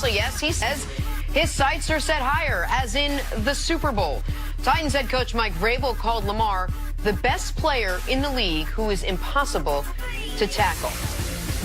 Also, yes, he says his sights are set higher, as in the Super Bowl. Titans head coach Mike Vrabel called Lamar the best player in the league who is impossible to tackle.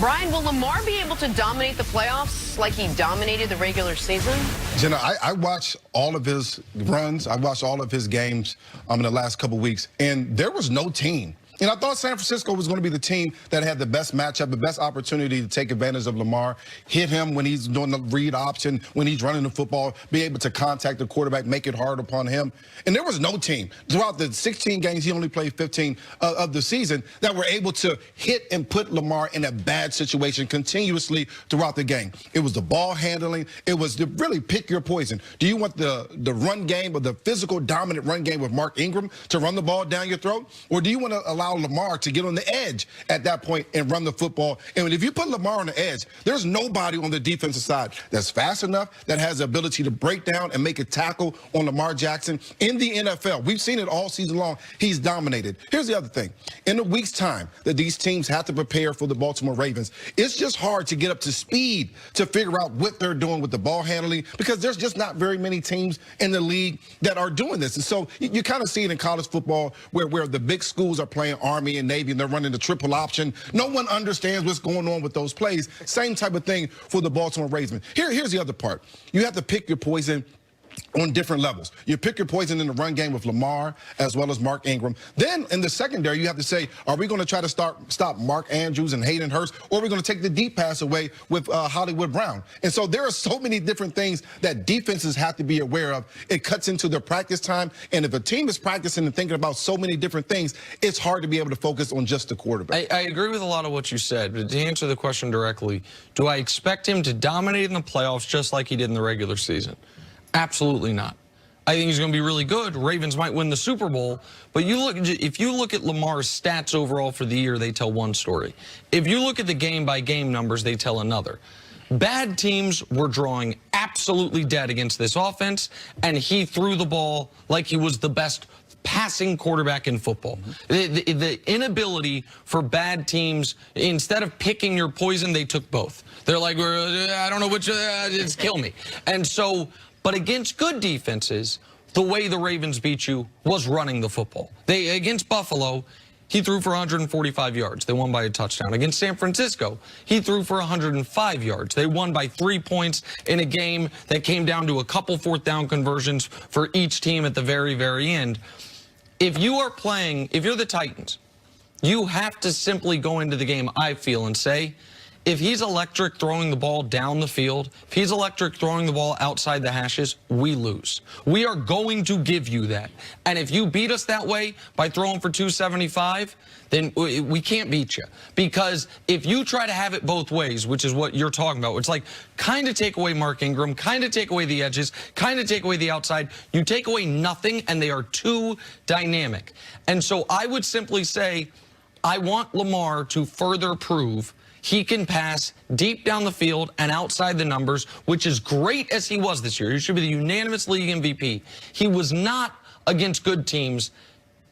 Brian, will Lamar be able to dominate the playoffs like he dominated the regular season? Jenna, I watched all of his runs. I watched all of his games in the last couple weeks, and there was no team. And I thought San Francisco was going to be the team that had the best matchup, the best opportunity to take advantage of Lamar, hit him when he's doing the read option, when he's running the football, be able to contact the quarterback, make it hard upon him. And there was no team throughout the 16 games, he only played 15 of the season, that were able to hit and put Lamar in a bad situation continuously throughout the game. It was the ball handling. It was to really pick your poison. Do you want the run game or the physical dominant run game with Mark Ingram to run the ball down your throat? Or do you want to allow Lamar to get on the edge at that point and run the football? And if you put Lamar on the edge, there's nobody on the defensive side that's fast enough, that has the ability to break down and make a tackle on Lamar Jackson in the NFL. We've seen it all season long. He's dominated. Here's the other thing. In a week's time that these teams have to prepare for the Baltimore Ravens, it's just hard to get up to speed to figure out what they're doing with the ball handling, because there's just not very many teams in the league that are doing this. And so you kind of see it in college football where the big schools are playing Army and Navy and they're running the triple option. No one understands what's going on with those plays. Same type of thing for the Baltimore Ravens. Here's the other part. You have to pick your poison on different levels. You pick your poison in the run game with Lamar as well as Mark Ingram. Then in the secondary, you have to say, are we going to try to stop Mark Andrews and Hayden Hurst, or are we going to take the deep pass away with Hollywood Brown? And so there are so many different things that defenses have to be aware of. It cuts into their practice time. And if a team is practicing and thinking about so many different things, it's hard to be able to focus on just the quarterback. I agree with a lot of what you said, but to answer the question directly, do I expect him to dominate in the playoffs just like he did in the regular season? Absolutely not. I think he's going to be really good. Ravens might win the Super Bowl, but if you look at Lamar's stats overall for the year, they tell one story. If you look at the game-by-game numbers, they tell another. Bad teams were drawing absolutely dead against this offense, and he threw the ball like he was the best passing quarterback in football. The inability for bad teams, instead of picking your poison, they took both. They're like, I don't know which, just kill me. And so, but against good defenses, the way the Ravens beat you was running the football. Against Buffalo, he threw for 145 yards. They won by a touchdown. Against San Francisco, he threw for 105 yards. They won by 3 points in a game that came down to a couple fourth down conversions for each team at the very, very end. If you are playing, if you're the Titans, you have to simply go into the game, I feel, and say, if he's electric throwing the ball down the field, if he's electric throwing the ball outside the hashes, we lose. We are going to give you that. And if you beat us that way by throwing for 275, then we can't beat you. Because if you try to have it both ways, which is what you're talking about, it's like kind of take away Mark Ingram, kind of take away the edges, kind of take away the outside. You take away nothing, and they are too dynamic. And so I would simply say, I want Lamar to further prove he can pass deep down the field and outside the numbers, which is great as he was this year. He should be the unanimous league MVP. He was not, against good teams,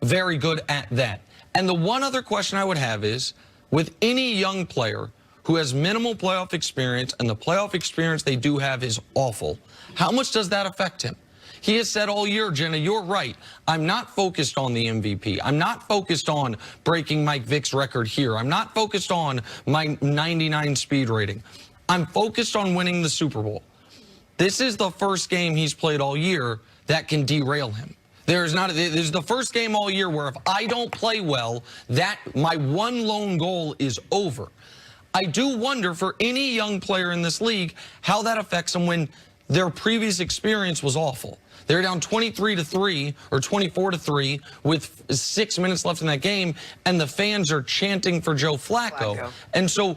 very good at that. And the one other question I would have is, with any young player who has minimal playoff experience, and the playoff experience they do have is awful, how much does that affect him? He has said all year, Jenna, you're right. I'm not focused on the MVP. I'm not focused on breaking Mike Vick's record here. I'm not focused on my 99 speed rating. I'm focused on winning the Super Bowl. This is the first game he's played all year that can derail him. This is the first game all year where if I don't play well, my one lone goal is over. I do wonder for any young player in this league how that affects them when their previous experience was awful. They were down 23-3 or 24-3 with 6 minutes left in that game, and the fans are chanting for Joe Flacco. And so,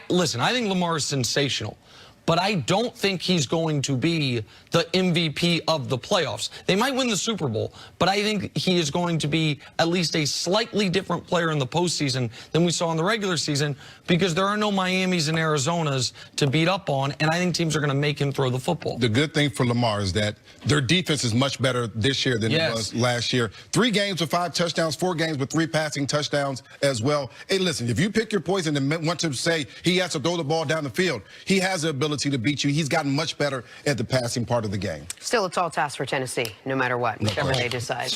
listen, I think Lamar is sensational, but I don't think he's going to be the MVP of the playoffs. They might win the Super Bowl, but I think he is going to be at least a slightly different player in the postseason than we saw in the regular season, because there are no Miamis and Arizonas to beat up on, and I think teams are going to make him throw the football. The good thing for Lamar is that their defense is much better this year than it was last year. 3 games with 5 touchdowns, 4 games with 3 passing touchdowns as well. Hey, listen, if you pick your poison and want to say he has to throw the ball down the field, he has the ability ability to beat you. He's gotten much better at the passing part of the game. Still a tall task for Tennessee, no matter what, whichever they decide.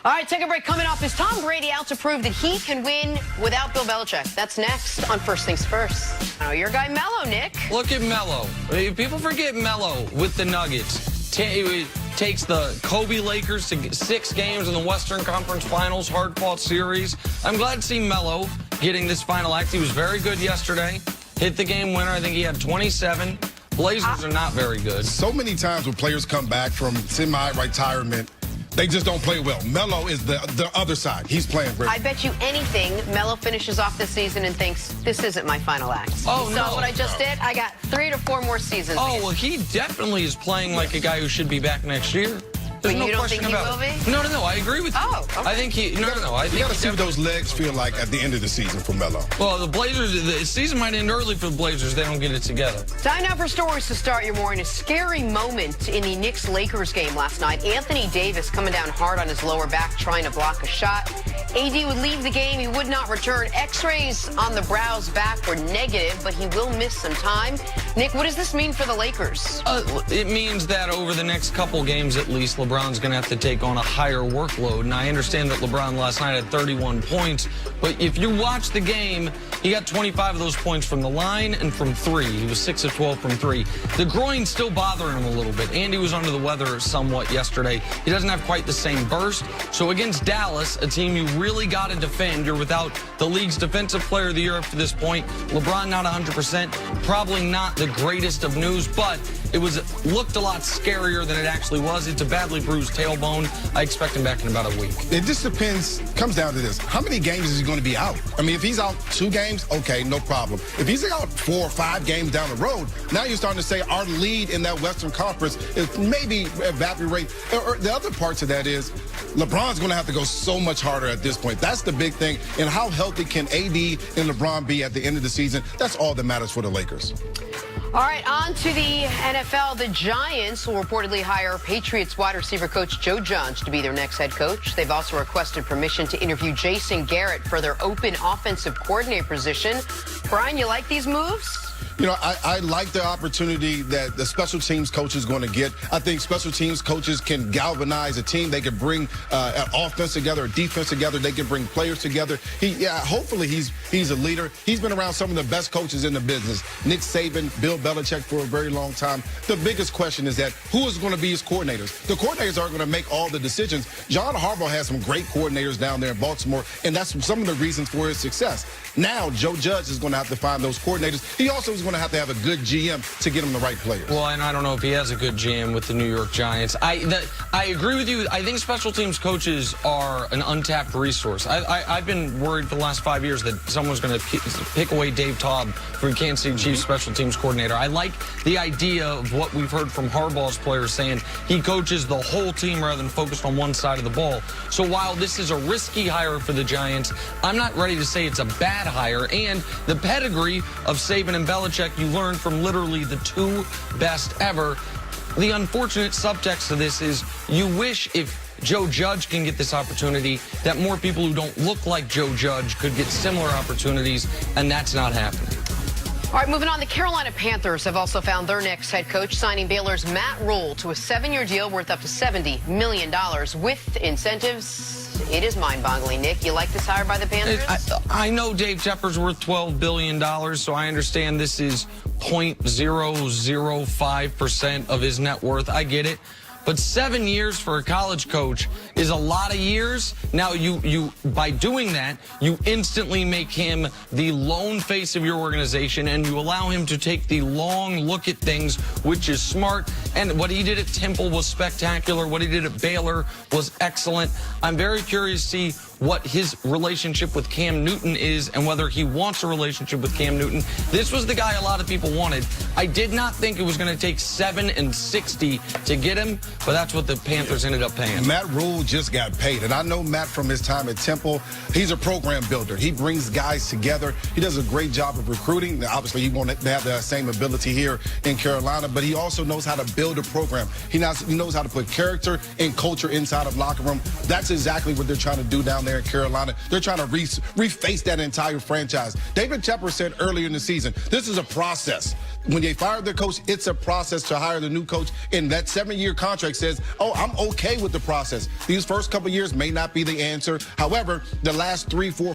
All right, take a break. Coming up, is Tom Brady out to prove that he can win without Bill Belichick? That's next on First Things First. I know your guy Mello, Nick. Look at Mello. People forget Mello with the Nuggets. Takes the Kobe Lakers to 6 games in the Western Conference Finals, hard-fought series. I'm glad to see Mello getting this final act. He was very good yesterday. Hit the game winner. I think he had 27. Blazers are not very good. So many times when players come back from semi-retirement, they just don't play well. Melo is the other side. He's playing great. I bet you anything Melo finishes off this season and thinks, this isn't my final act. Oh, you no. saw what I just did? I got 3 to 4 more seasons. Oh, well, he definitely is playing like a guy who should be back next year. There's But no you don't question think he about will it. be? No, I agree with you. Oh, okay. I think he, I think You got to see what those legs feel like at the end of the season for Melo. Well, the Blazers, the season might end early for the Blazers. They don't get it together. Time now for stories to start your morning. A scary moment in the Knicks-Lakers game last night. Anthony Davis coming down hard on his lower back trying to block a shot. AD would leave the game. He would not return. X-rays on the brow's back were negative, but he will miss some time. Nick, what does this mean for the Lakers? It means that over the next couple games at least, LeBron's going to have to take on a higher workload. And I understand that LeBron last night had 31 points, but if you watch the game, he got 25 of those points from the line and from 3. He was 6 of 12 from 3. The groin's still bothering him a little bit. Andy was under the weather somewhat yesterday. He doesn't have quite the same burst. So against Dallas, a team you really got to defend, you're without the league's defensive player of the year up to this point. LeBron not 100%. Probably not the greatest of news, but it looked a lot scarier than it actually was. It's a badly bruised tailbone. I expect him back in about a week. It just depends, comes down to this. How many games is he going to be out? I mean, if he's out 2 games, okay, no problem. If he's out 4 or 5 games down the road, now you're starting to say our lead in that Western Conference is maybe evaporate. Or the other part to that is LeBron's going to have to go so much harder at this point. That's the big thing. And how healthy can AD and LeBron be at the end of the season? That's all that matters for the Lakers. All right, on to the NFL. The Giants will reportedly hire Patriots wide receiver coach Joe Judge to be their next head coach. They've also requested permission to interview Jason Garrett for their open offensive coordinator position. Brian, you like these moves? You know, I like the opportunity that the special teams coach is going to get. I think special teams coaches can galvanize a team. They can bring an offense together, a defense together. They can bring players together. Hopefully he's a leader. He's been around some of the best coaches in the business. Nick Saban, Bill Belichick for a very long time. The biggest question is that who is going to be his coordinators? The coordinators aren't going to make all the decisions. John Harbaugh has some great coordinators down there in Baltimore, and that's some of the reasons for his success. Now, Joe Judge is going to have to find those coordinators. He also is going to have a good GM to get him the right players. Well, and I don't know if he has a good GM with the New York Giants. I agree with you. I think special teams coaches are an untapped resource. I've been worried for the last 5 years that someone's going to pick away Dave Taub from Kansas City Chiefs special teams coordinator. I like the idea of what we've heard from Harbaugh's players saying he coaches the whole team rather than focused on one side of the ball. So while this is a risky hire for the Giants, I'm not ready to say it's a bad hire. And the pedigree of Saban and Belichick, you learn from literally the 2 best ever. The unfortunate subtext to this is you wish if Joe Judge can get this opportunity that more people who don't look like Joe Judge could get similar opportunities, and that's not happening. All right, moving on, the Carolina Panthers have also found their next head coach, signing Baylor's Matt Rule to a 7-year deal worth up to $70 million with incentives. It is mind-boggling. Nick, you like this hire by the Panthers? I know Dave Tepper's worth $12 billion, so I understand this is 0.005% of his net worth. I get it. But 7 years for a college coach is a lot of years. Now, you by doing that, you instantly make him the lone face of your organization, and you allow him to take the long look at things, which is smart. And what he did at Temple was spectacular. What he did at Baylor was excellent. I'm very curious to see what his relationship with Cam Newton is and whether he wants a relationship with Cam Newton. This was the guy a lot of people wanted. I did not think it was going to take $7 and $60 to get him, but that's what the Panthers ended up paying. Matt Rule just got paid, and I know Matt from his time at Temple. He's a program builder. He brings guys together. He does a great job of recruiting. Now, obviously, he won't have the same ability here in Carolina, but he also knows how to build a program. He knows how to put character and culture inside of locker room. That's exactly what they're trying to do down there in Carolina. They're trying to reface that entire franchise. David Tepper said earlier in the season, this is a process. When they fired their coach, it's a process to hire the new coach. And that 7-year contract says, oh, I'm okay with the process. These first couple years may not be the answer. However, the last 3, 4,